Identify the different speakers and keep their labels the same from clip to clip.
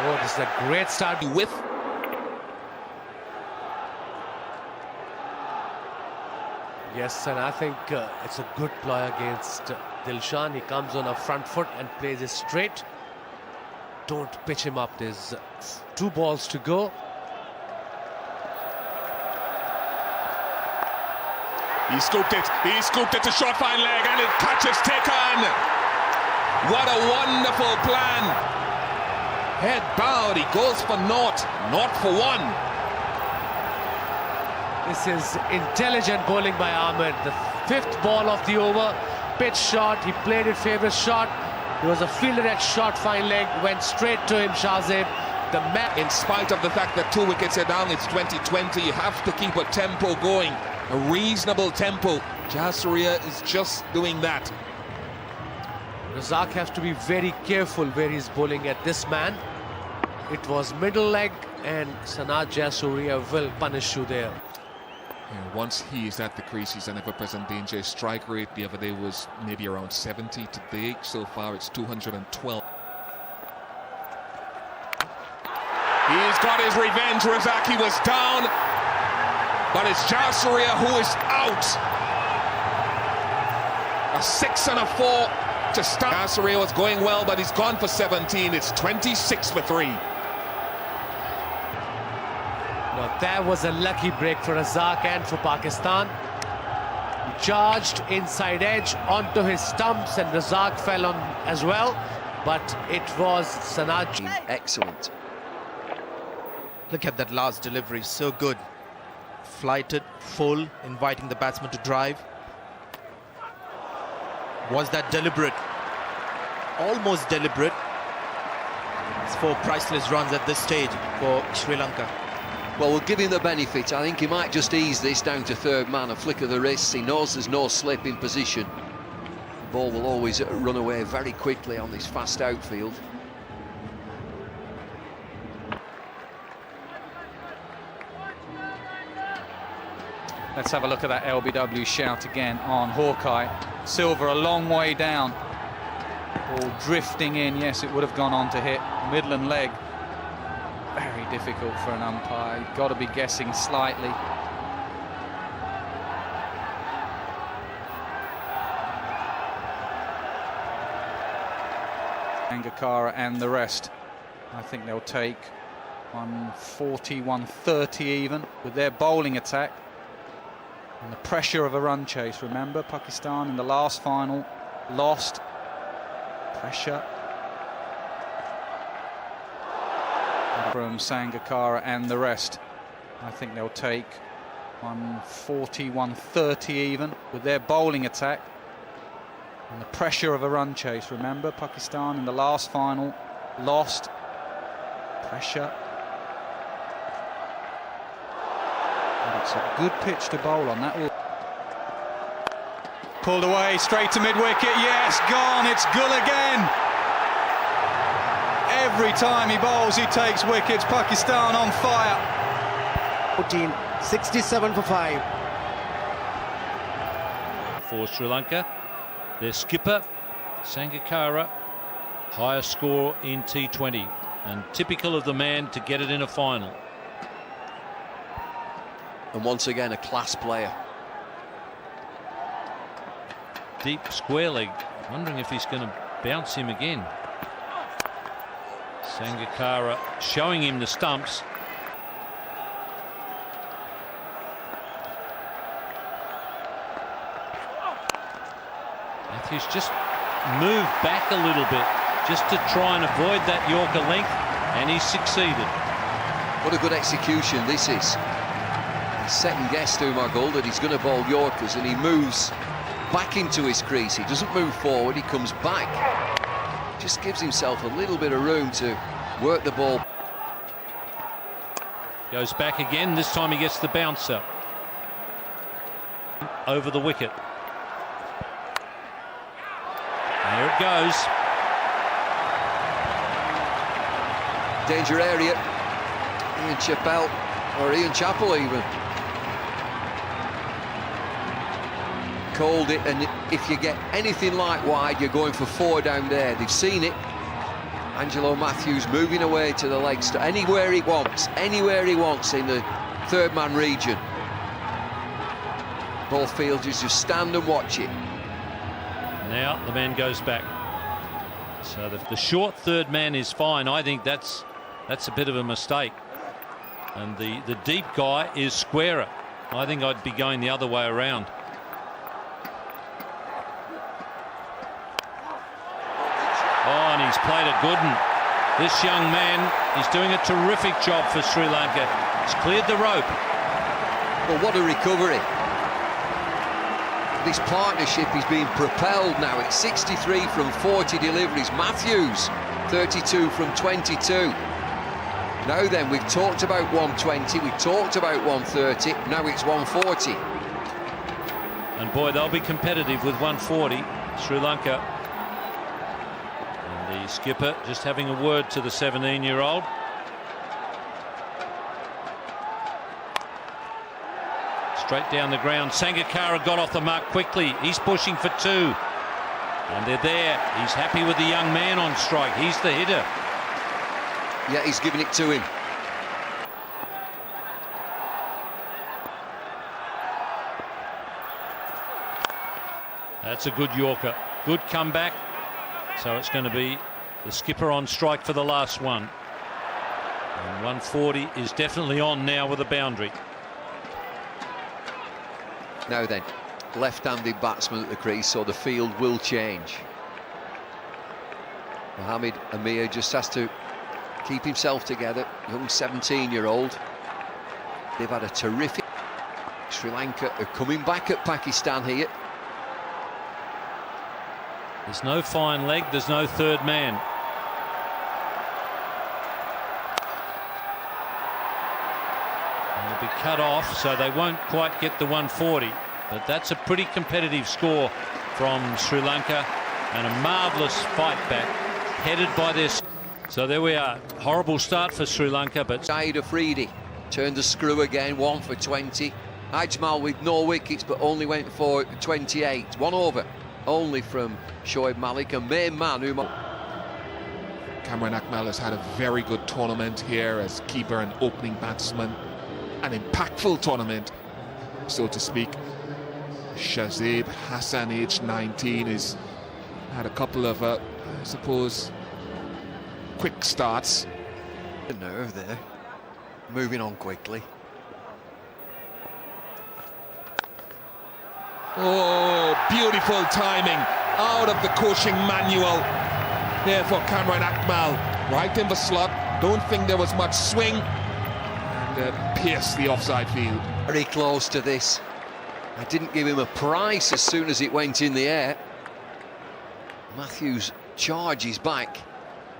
Speaker 1: Oh, this is a great start with. Yes, and I think it's a good ploy against Dilshan. He comes on a front foot and plays it straight. Don't pitch him up. There's 2 balls to go.
Speaker 2: He scooped it to short fine leg, and it catches taken. What a wonderful plan. Head bowed, he goes for naught, not for one.
Speaker 1: This is intelligent bowling by Ahmed. The 5th ball of the over, pitch shot, he played it favourite shot. There was a fielder at short fine leg, went straight to him, Shahzeb. The man,
Speaker 2: in spite of the fact that 2 wickets are down, it's 2020, you have to keep a tempo going, a reasonable tempo. Jasuria is just doing that.
Speaker 1: Razak has to be very careful where he's bowling at this man. It was middle leg, and Sanat Jasuria will punish you there.
Speaker 2: Yeah, once he is at the crease, he's an ever-present danger. His strike rate the other day was maybe around 70. Today, so far, it's 212. He's got his revenge. Razaki was down, but it's Jasuria who is out. A 6 and a 4 to start. Jasuria was going well, but he's gone for 17. It's 26 for 3.
Speaker 1: Now that was a lucky break for Razak and for Pakistan. He charged inside edge onto his stumps, and Razak fell on as well, but it was Sanat.
Speaker 3: Excellent.
Speaker 4: Look at that last delivery, so good. Flighted, full, inviting the batsman to drive. Was that deliberate? Almost deliberate. It's 4 priceless runs at this stage for Sri Lanka.
Speaker 3: Well, we'll give him the benefit. I think he might just ease this down to 3rd man, a flick of the wrist. He knows there's no slip in position. The ball will always run away very quickly on this fast outfield.
Speaker 5: Let's have a look at that LBW shout again on Hawkeye. Silver a long way down. Ball drifting in. Yes, it would have gone on to hit Midland leg. Very difficult for an umpire. You've got to be guessing slightly. Sangakkara and the rest. I think they'll take 140, 130 even with their bowling attack. And the pressure of a run chase. Remember, Pakistan in the last final lost. Pressure from Sangakkara and the rest. I think they'll take 140, 130 even with their bowling attack. And the pressure of a run chase. Remember, Pakistan in the last final lost. Pressure. And it's a good pitch to bowl on that. Pulled away, straight to mid-wicket. Yes, gone. It's Gul again. Every time he bowls, he takes wickets. Pakistan on fire.
Speaker 6: 14, 67 for 5.
Speaker 7: For Sri Lanka, their skipper, Sangakkara, highest score in T20, and typical of the man to get it in a final.
Speaker 3: And once again, a class player.
Speaker 7: Deep square leg, wondering if he's going to bounce him again. Sangakkara showing him the stumps. Matthews just moved back a little bit just to try and avoid that Yorker length, and he's succeeded.
Speaker 3: What a good execution this is. Second guess to Umar that he's going to bowl Yorkers, and he moves back into his crease. He doesn't move forward, he comes back. Just gives himself a little bit of room to work the ball.
Speaker 7: Goes back again, this time he gets the bouncer. Over the wicket. There it goes.
Speaker 3: Danger area. Ian Chappell, or Ian Chappell even. Called it, and if you get anything like wide, you're going for 4 down there. They've seen it, Angelo Matthews moving away to the legs, anywhere he wants in the third man region. Both fielders just stand and watch it.
Speaker 7: Now the man goes back. So the short third man is fine. I think that's a bit of a mistake. And the deep guy is squarer. I think I'd be going the other way around. Oh, and he's played a good one. This young man is doing a terrific job for Sri Lanka. He's cleared the rope.
Speaker 3: Well, what a recovery. This partnership is being propelled now. It's 63 from 40 deliveries. Matthews, 32 from 22. Now then, we've talked about 120, we've talked about 130, now it's 140.
Speaker 7: And boy, they'll be competitive with 140, Sri Lanka. And the skipper just having a word to the 17-year-old. Straight down the ground. Sangakkara got off the mark quickly. He's pushing for two. And they're there. He's happy with the young man on strike. He's the hitter.
Speaker 3: Yeah, he's giving it to him.
Speaker 7: That's a good Yorker. Good comeback. So it's going to be the skipper on strike for the last one. And 140 is definitely on now with a boundary.
Speaker 3: Now then, left-handed batsman at the crease, so the field will change. Mohamed Amir just has to keep himself together. Young 17-year-old. They've had a terrific... Sri Lanka are coming back at Pakistan here.
Speaker 7: There's no fine leg, there's no third man. They'll be cut off, so they won't quite get the 140. But that's a pretty competitive score from Sri Lanka, and a marvellous fight back, headed by this. So there we are. Horrible start for Sri Lanka, but...
Speaker 3: Syed Afridi turned the screw again, 1 for 20. Ajmal with no wickets, but only went for 28. 1 over, only from Shoaib Malik, a main man who...
Speaker 2: Cameron Akmal has had a very good tournament here as keeper and opening batsman. An impactful tournament, so to speak. Shazib Hassan, age 19, has had a couple of, I suppose, quick starts.
Speaker 3: The nerve there, moving on quickly.
Speaker 2: Oh, beautiful timing out of the coaching manual there for Cameron Akmal. Right in the slot, don't think there was much swing, and pierced the offside field.
Speaker 3: Very close to this. I didn't give him a price as soon as it went in the air. Matthews charges back.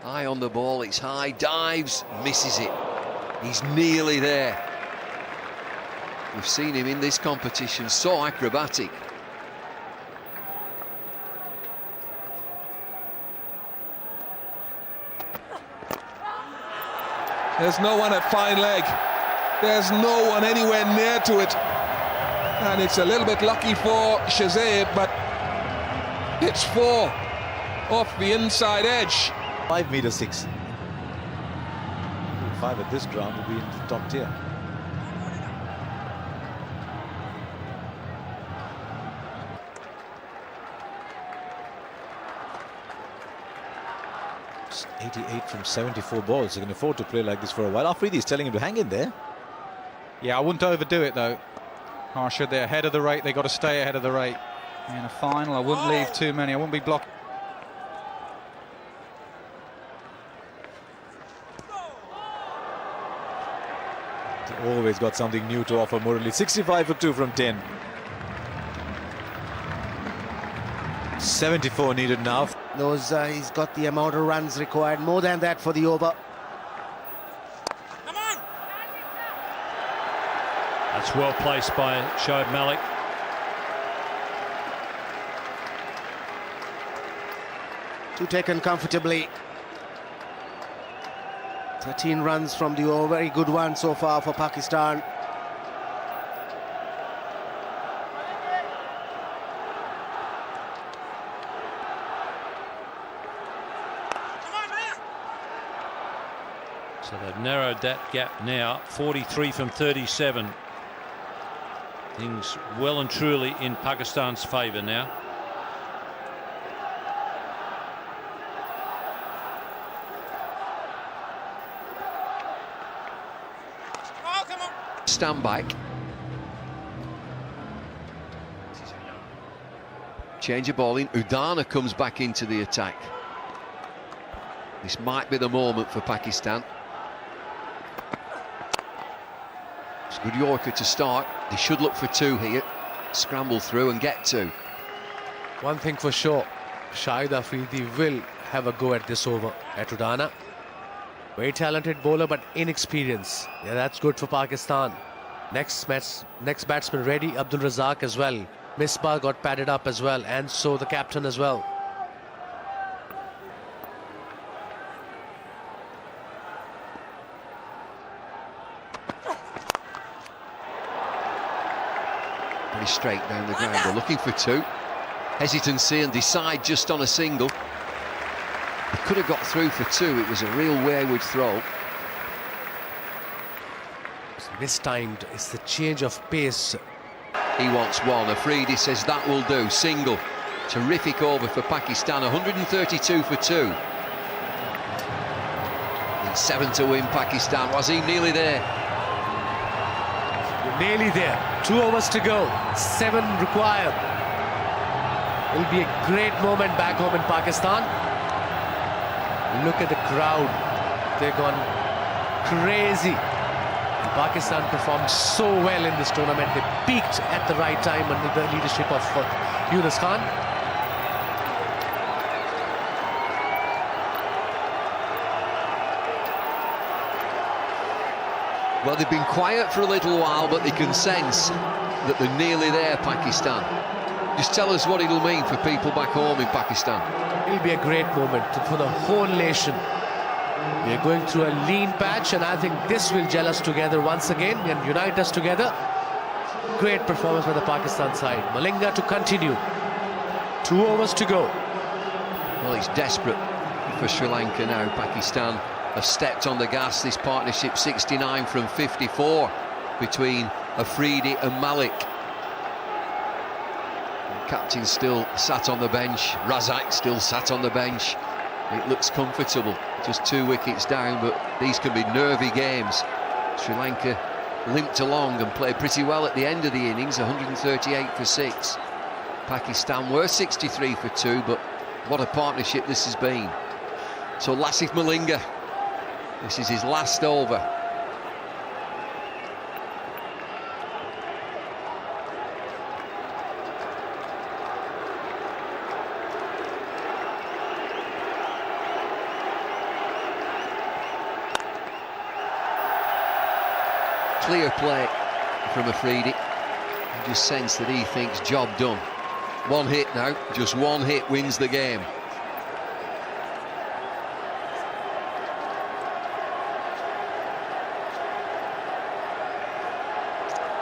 Speaker 3: Eye on the ball, it's high, dives, misses it. He's nearly there. We've seen him in this competition, so acrobatic.
Speaker 2: There's no one at fine leg. There's no one anywhere near to it. And it's a little bit lucky for Shazib, but it's 4 off the inside edge.
Speaker 8: 5 meter 6. 5 at this ground will be in the top tier. It's 88 from 74 balls. He can afford to play like this for a while. Afridi's telling him to hang in there.
Speaker 5: Yeah, I wouldn't overdo it though. Harsha, they're ahead of the rate. They've got to stay ahead of the rate. In a final, I wouldn't leave too many. I wouldn't be blocking.
Speaker 8: Always got something new to offer Murali. 65 for 2 from 10. 74 needed now.
Speaker 6: He's got the amount of runs required, more than that for the over.
Speaker 7: That's well placed by Shoaib Malik.
Speaker 6: Two taken comfortably. 13 runs from the over, very good one so far for Pakistan.
Speaker 7: So they've narrowed that gap now, 43 from 37. Things well and truly in Pakistan's favour now.
Speaker 3: Stand back. Change of ball in. Udana comes back into the attack. This might be the moment for Pakistan. It's a good Yorker to start. They should look for two here. Scramble through and get two.
Speaker 1: One thing for sure, Shahid Afridi will have a go at this over at Udana. Very talented bowler, but inexperienced. Yeah, that's good for Pakistan. Next batsman ready, Abdul Razak as well. Misbah got padded up as well, and so the captain as well.
Speaker 3: Very straight down the ground. They're looking for two. Hesitancy and decide just on a single. They could have got through for two. It was a real wayward throw.
Speaker 1: It's mistimed. It's the change of pace.
Speaker 3: He wants one. Afridi says that will do. Single. Terrific over for Pakistan. 132 for two. And 7 to win Pakistan. Wasim nearly there.
Speaker 1: You're nearly there. 2 overs to go. 7 required. It'll be a great moment back home in Pakistan. Look at the crowd. They've gone crazy. Pakistan performed so well in this tournament. They peaked at the right time under the leadership of Yunus Khan.
Speaker 3: Well, they've been quiet for a little while, but they can sense that they're nearly there, Pakistan. Just tell us what it'll mean for people back home in Pakistan.
Speaker 1: It'll be a great moment for the whole nation. We're going through a lean patch, and I think this will gel us together once again and unite us together. Great performance by the Pakistan side. Malinga to continue. 2 overs to go.
Speaker 3: Well, it's desperate for Sri Lanka now. Pakistan have stepped on the gas. This partnership 69 from 54 between Afridi and Malik. The captain still sat on the bench. Razak still sat on the bench. It looks comfortable. Just 2 wickets down, but these can be nervy games. Sri Lanka limped along and played pretty well at the end of the innings, 138 for 6. Pakistan were 63 for 2, but what a partnership this has been. So Lasith Malinga, this is his last over. Clear play from Afridi. You just sense that he thinks job done. 1 hit now, just 1 hit wins the game.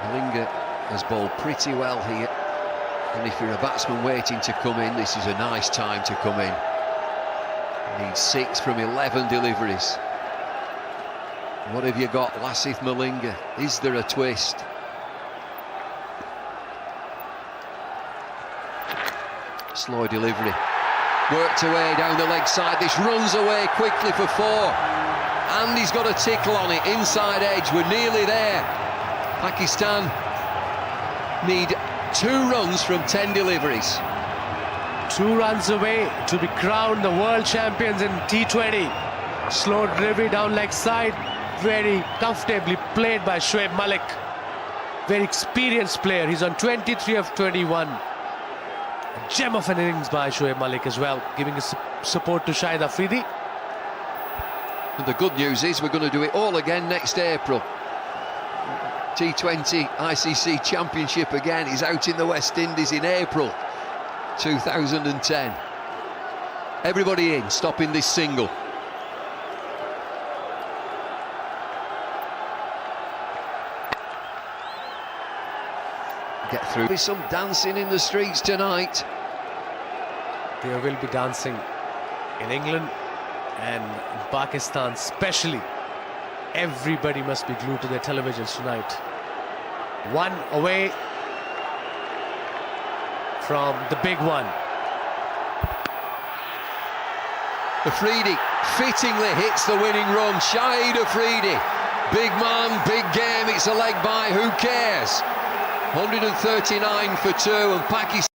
Speaker 3: Malinga has bowled pretty well here, and if you're a batsman waiting to come in, this is a nice time to come in. He needs 6 from 11 deliveries. What have you got, Lasith Malinga? Is there a twist? Slow delivery. Worked away down the leg side. This runs away quickly for 4. And he's got a tickle on it, inside edge. We're nearly there. Pakistan need 2 runs from 10 deliveries.
Speaker 1: 2 runs away to be crowned the world champions in T20. Slow delivery down leg side. Very comfortably played by Shoaib Malik. Very experienced player. He's on 23 of 21. A gem of an innings by Shoaib Malik as well, giving his support to Shahid Afridi.
Speaker 3: And the good news is we're going to do it all again next April. T20 ICC Championship again is out in the West Indies in April 2010. Everybody in, stopping this single. Get through. There's some dancing in the streets tonight.
Speaker 1: There will be dancing in England and in Pakistan especially. Everybody must be glued to their televisions tonight. One away from the big one.
Speaker 3: Afridi fittingly hits the winning run. Shahid Afridi, big man, big game. It's a leg by, who cares? 139 for two, and Pakistan